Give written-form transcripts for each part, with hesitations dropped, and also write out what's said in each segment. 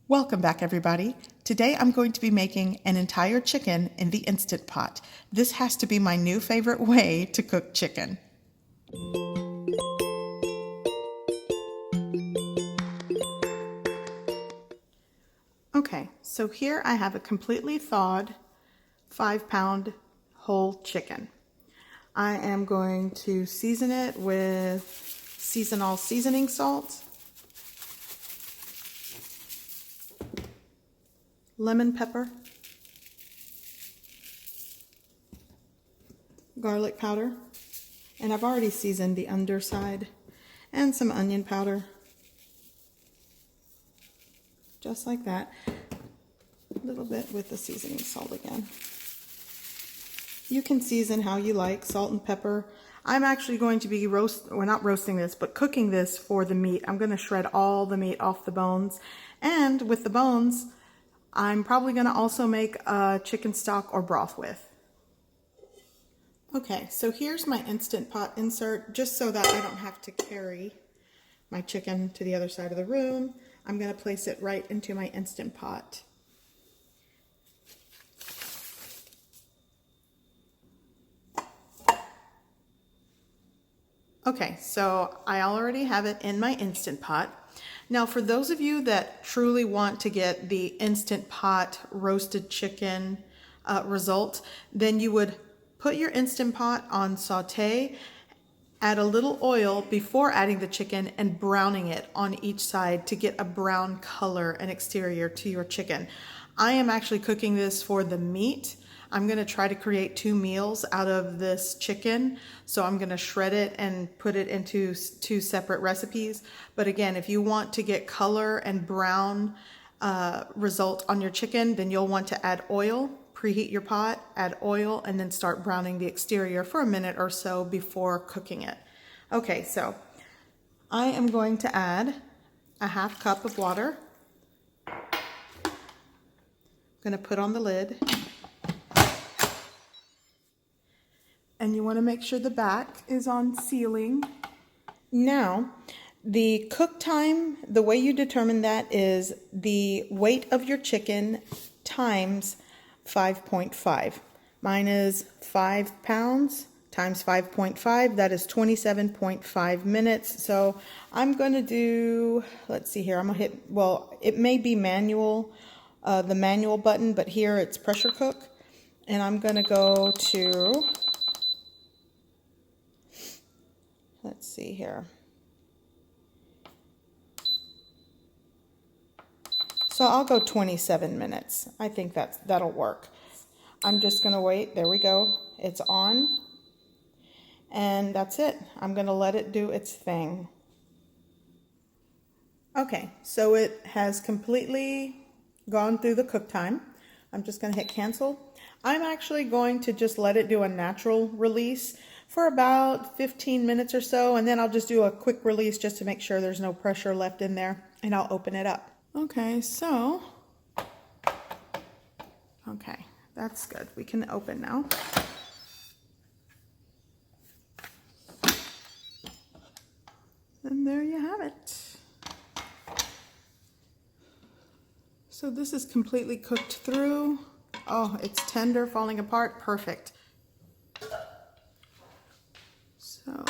Welcome back, everybody. Today I'm going to be making an entire chicken in the Instant Pot. This has to be my new favorite way to cook chicken. Okay, so here I have a completely thawed 5-pound whole chicken. I am going to season it with seasonal seasoning salt, lemon pepper, garlic powder, and I've already seasoned the underside, and some onion powder, just like that. A little bit with the seasoning salt again. You can season how you like, salt and pepper. I'm actually going to be not roasting this, but cooking this for the meat. I'm going to shred all the meat off the bones, and with the bones, I'm probably going to also make a chicken stock or broth with. Okay, so here's my Instant Pot insert, just so that I don't have to carry my chicken to the other side of the room. I'm going to place it right into my Instant Pot. Okay, so I already have it in my Instant Pot. Now, for those of you that truly want to get the Instant Pot roasted chicken result, then you would put your Instant Pot on saute, add a little oil before adding the chicken, and browning it on each side to get a brown color and exterior to your chicken. I am actually cooking this for the meat. I'm going to try to create 2 meals out of this chicken. So I'm going to shred it and put it into 2 separate recipes. But again, if you want to get color and brown result on your chicken, then you'll want to add oil, preheat your pot, add oil, and then start browning the exterior for a minute or so before cooking it. Okay, so I am going to add a 1/2 cup of water. I'm going to put on the lid. And you want to make sure the back is on sealing. Now, the cook time, the way you determine that is the weight of your chicken times 5.5. Mine is 5 pounds times 5.5. That is 27.5 minutes. So I'm going to do, let's see here, I'm going to hit, well, it may be manual, the manual button, but here it's pressure cook. And I'm going to go to, let's see here. So I'll go 27 minutes. I think that'll work. I'm just gonna wait. There we go. It's on. And that's it. I'm gonna let it do its thing. Okay, so it has completely gone through the cook time. I'm just gonna hit cancel. I'm actually going to just let it do a natural release for about 15 minutes or so, and then I'll just do a quick release just to make sure there's no pressure left in there, and I'll open it up. Okay, so, okay, that's good. We can open now. And there you have it. So this is completely cooked through. Oh, it's tender, falling apart, perfect. So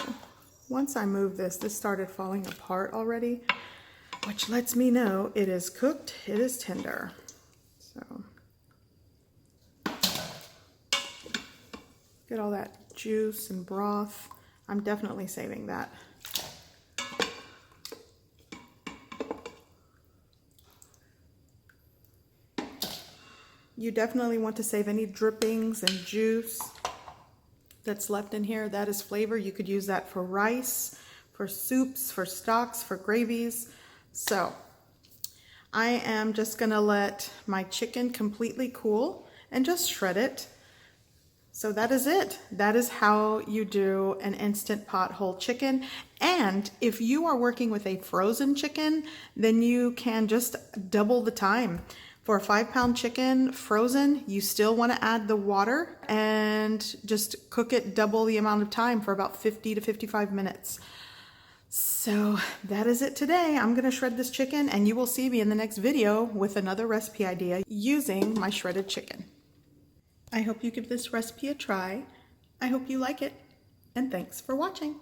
once I move this started falling apart already, which lets me know it is cooked, it is tender. So get all that juice and broth. I'm definitely saving that. You definitely want to save any drippings and juice that's left in here. That is flavor. You could use that for rice, for soups, for stocks, for gravies. So I am just gonna let my chicken completely cool and just shred it. So that is it. That is how you do an Instant Pot whole chicken. And if you are working with a frozen chicken, then you can just double the time. For a 5-pound chicken frozen, you still want to add the water and just cook it double the amount of time for about 50 to 55 minutes. So that is it today. I'm going to shred this chicken, and you will see me in the next video with another recipe idea using my shredded chicken. I hope you give this recipe a try. I hope you like it, and thanks for watching.